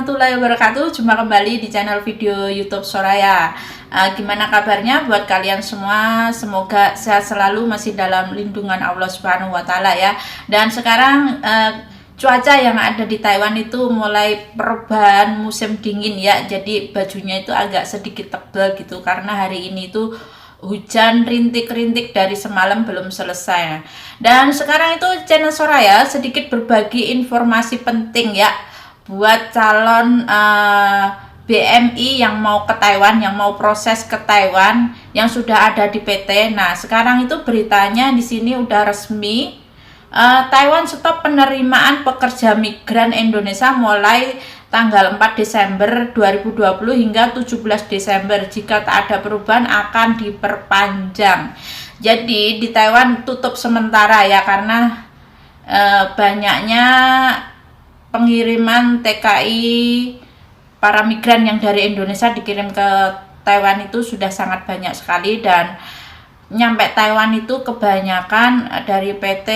warahmatullahi wabarakatuh. Jumpa kembali di channel video YouTube Soraya. Gimana kabarnya buat kalian semua? Semoga sehat selalu, masih dalam lindungan Allah Subhanahu wa Ta'ala ya. Dan sekarang cuaca yang ada di Taiwan itu mulai perubahan musim dingin ya. Jadi bajunya itu agak sedikit tebal gitu, karena hari ini itu hujan rintik-rintik dari semalam belum selesai. Dan sekarang itu channel Soraya sedikit berbagi informasi penting ya buat calon BMI yang mau ke Taiwan, yang mau proses ke Taiwan, yang sudah ada di PT. Nah, sekarang itu beritanya di sini udah resmi, Taiwan stop penerimaan pekerja migran Indonesia mulai tanggal 4 Desember 2020 hingga 17 Desember. Jika tak ada perubahan akan diperpanjang. Jadi di Taiwan tutup sementara ya, karena banyaknya pengiriman TKI para migran yang dari Indonesia dikirim ke Taiwan itu sudah sangat banyak sekali. Dan nyampe Taiwan itu kebanyakan dari PT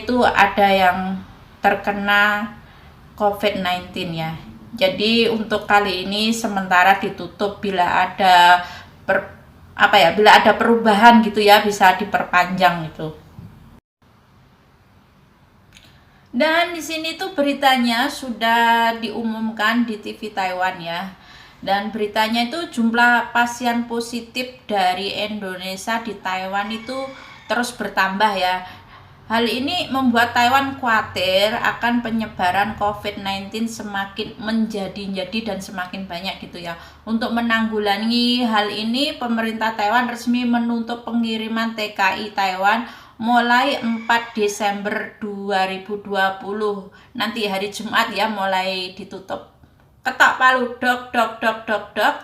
itu ada yang terkena COVID-19 ya. Jadi untuk kali ini sementara ditutup, bila ada bila ada perubahan gitu ya bisa diperpanjang itu. Dan di sini tuh beritanya sudah diumumkan di TV Taiwan ya. Dan beritanya itu jumlah pasien positif dari Indonesia di Taiwan itu terus bertambah ya. Hal ini membuat Taiwan khawatir akan penyebaran COVID-19 semakin menjadi-jadi dan semakin banyak gitu ya. Untuk menanggulangi hal ini, pemerintah Taiwan resmi menutup pengiriman TKI Taiwan mulai 4 Desember 2020. Nanti hari Jumat ya mulai ditutup. Ketok palu dok.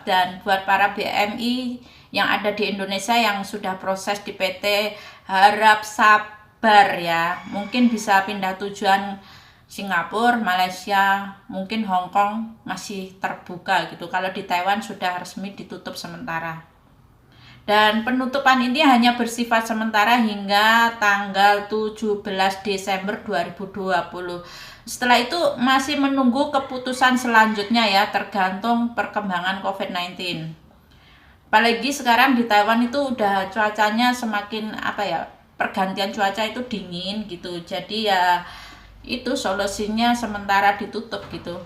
Dan buat para BMI yang ada di Indonesia yang sudah proses di PT, harap sabar ya, mungkin bisa pindah tujuan Singapura, Malaysia, mungkin Hong Kong masih terbuka gitu. Kalau di Taiwan sudah resmi ditutup sementara. Dan penutupan ini hanya bersifat sementara hingga tanggal 17 Desember 2020. Setelah itu masih menunggu keputusan selanjutnya ya, tergantung perkembangan COVID-19. Apalagi sekarang di Taiwan itu udah cuacanya semakin pergantian cuaca itu dingin gitu. Jadi ya itu solusinya sementara ditutup gitu.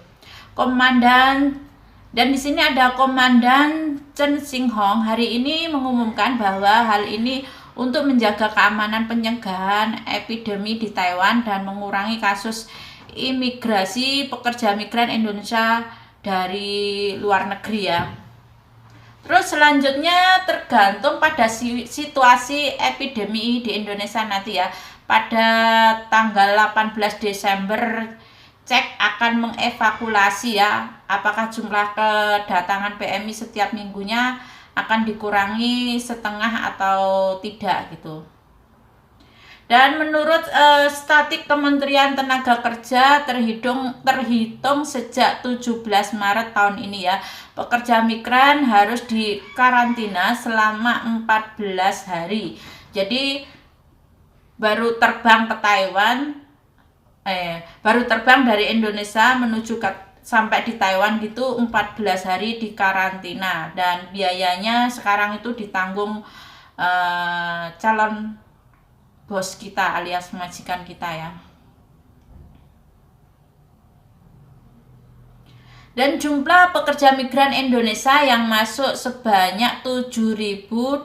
Dan di sini ada Komandan Chen Xinghong hari ini mengumumkan bahwa hal ini untuk menjaga keamanan pencegahan epidemi di Taiwan dan mengurangi kasus imigrasi pekerja migran Indonesia dari luar negeri ya. Terus selanjutnya tergantung pada situasi epidemi di Indonesia nanti ya. Pada tanggal 18 Desember cek akan mengevaluasi ya, apakah jumlah kedatangan PMI setiap minggunya akan dikurangi setengah atau tidak gitu. Dan menurut statistik Kementerian Tenaga Kerja terhitung sejak 17 Maret tahun ini ya, pekerja migran harus dikarantina selama 14 hari. Jadi baru terbang dari Indonesia menuju sampai di Taiwan gitu 14 hari di karantina. Dan biayanya sekarang itu ditanggung calon bos kita alias majikan kita ya. Dan jumlah pekerja migran Indonesia yang masuk sebanyak 7.279,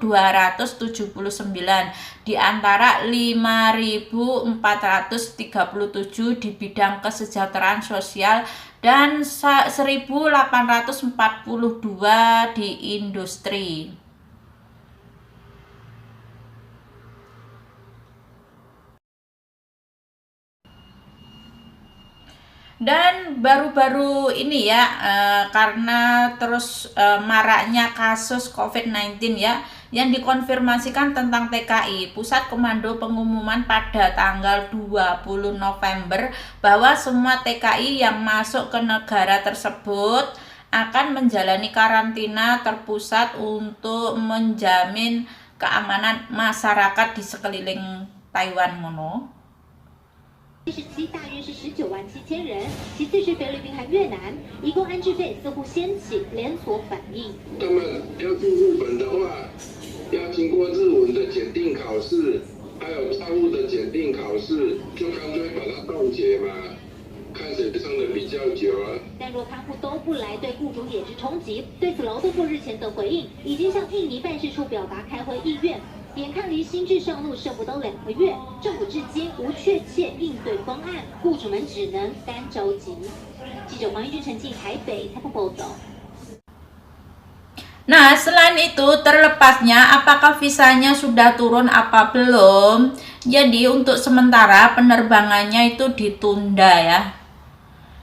di antara 5.437 di bidang kesejahteraan sosial dan 1.842 di industri. Dan baru-baru ini ya, karena terus maraknya kasus COVID-19 ya, yang dikonfirmasikan tentang TKI, Pusat Komando pengumuman pada tanggal 20 November bahwa semua TKI yang masuk ke negara tersebut akan menjalani karantina terpusat untuk menjamin keamanan masyarakat di sekeliling Taiwan mono. 19.7万人，其次是菲律宾和越南，移工安置费似乎掀起连锁反应。他们要去日本的话，要经过日文的检定考试，还有财务的检定考试，就干脆把它冻结嘛。看谁上的比较久啊。但若看护都不来，对雇主也是冲击。对此，劳动部日前的回应，已经向印尼办事处表达开会意愿。眼看离新制上路剩不到2个月，政府至今无确切应对方案，雇主们只能干着急。记者黄玉君、陈记台北采访报道。Nah, selain itu terlepasnya apakah visanya sudah turun apa belum? Jadi untuk sementara penerbangannya itu ditunda ya.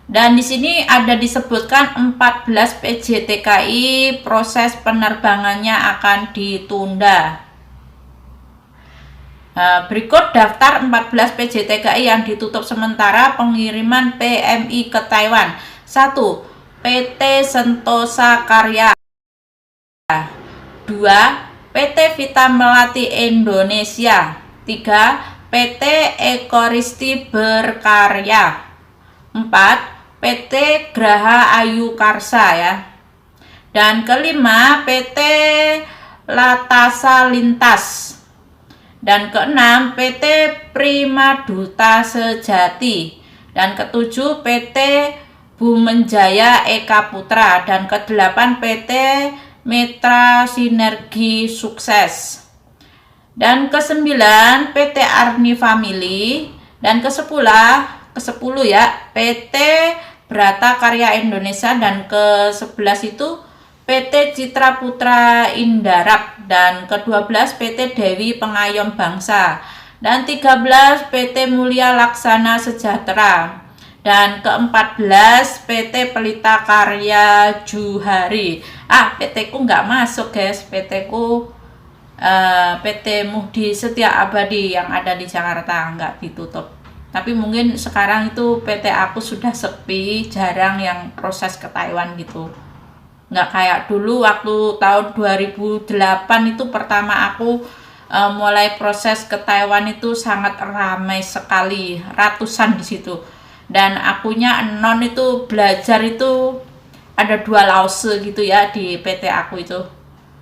Dan di sini ada disebutkan 14 PJTKI proses penerbangannya akan ditunda. Nah, berikut daftar 14 PJTKI yang ditutup sementara pengiriman PMI ke Taiwan. 1. PT Sentosa Karya. 2. PT Vita Melati Indonesia. 3. PT Ekoristi Berkarya. 4. PT Graha Ayu Karsa ya. Dan kelima PT Latasa Lintas. Dan keenam PT Prima Duta Sejati. Dan ketujuh PT Bumenjaya Eka Putra. Dan kedelapan PT Mitra Sinergi Sukses. Dan ke-9 PT Arni Family. Dan ke-10 ya PT Brata Karya Indonesia. Dan ke-11 itu PT Citra Putra Indarap. Dan ke-12 PT Dewi Pengayom Bangsa. Dan 13 PT Mulia Laksana Sejahtera. Dan ke-14 PT Pelita Karya Juhari. PT ku nggak masuk guys, PT ku PT Muhdi Setia Abadi yang ada di Jakarta nggak ditutup. Tapi mungkin sekarang itu PT aku sudah sepi, jarang yang proses ke Taiwan gitu. Nggak kayak dulu waktu tahun 2008 itu pertama aku mulai proses ke Taiwan itu sangat ramai sekali, ratusan di situ. Dan akunya non itu belajar itu ada 2 lause gitu ya di PT aku itu.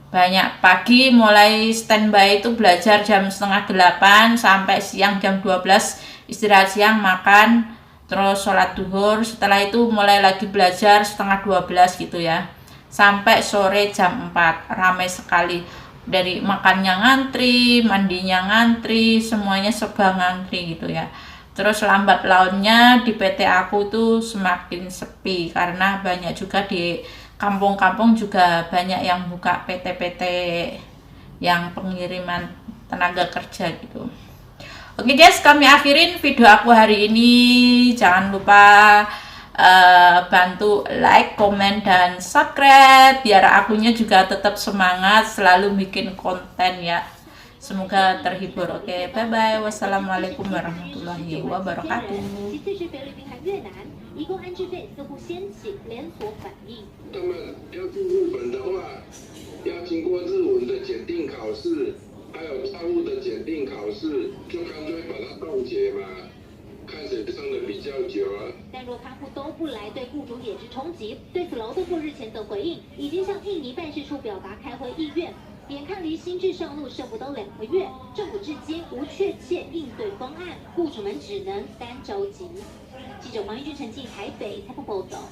Banyak pagi mulai standby itu belajar jam 7:30 sampai siang jam 12, istirahat siang, makan, terus sholat duhur. Setelah itu mulai lagi belajar 11:30 gitu ya. Sampai sore jam 4, ramai sekali. Dari makannya ngantri, mandinya ngantri, semuanya serba ngantri gitu ya. Terus lambat launnya di PT aku tuh semakin sepi karena banyak juga di kampung-kampung juga banyak yang buka PT-PT yang pengiriman tenaga kerja gitu. Oke guys, kami akhirin video aku hari ini. Jangan lupa bantu like, komen, dan subscribe biar akunya juga tetap semangat selalu bikin konten ya. Semoga terhibur. Oke, bye bye. Wassalamualaikum warahmatullahi wabarakatuh. 移工安置费似乎掀起连锁反应。他们要去日本的话，要经过日文的检定考试，还有财务的检定考试，就干脆把它冻结嘛。看谁上的比较久啊。但若看护都不来，对雇主也是冲击。对此，劳动部日前的回应，已经向印尼办事处表达开会意愿。眼看离新制上路剩不到2个月，政府至今无确切应对方案，雇主们只能干着急。记者黄玉君、陈记台北采访报道。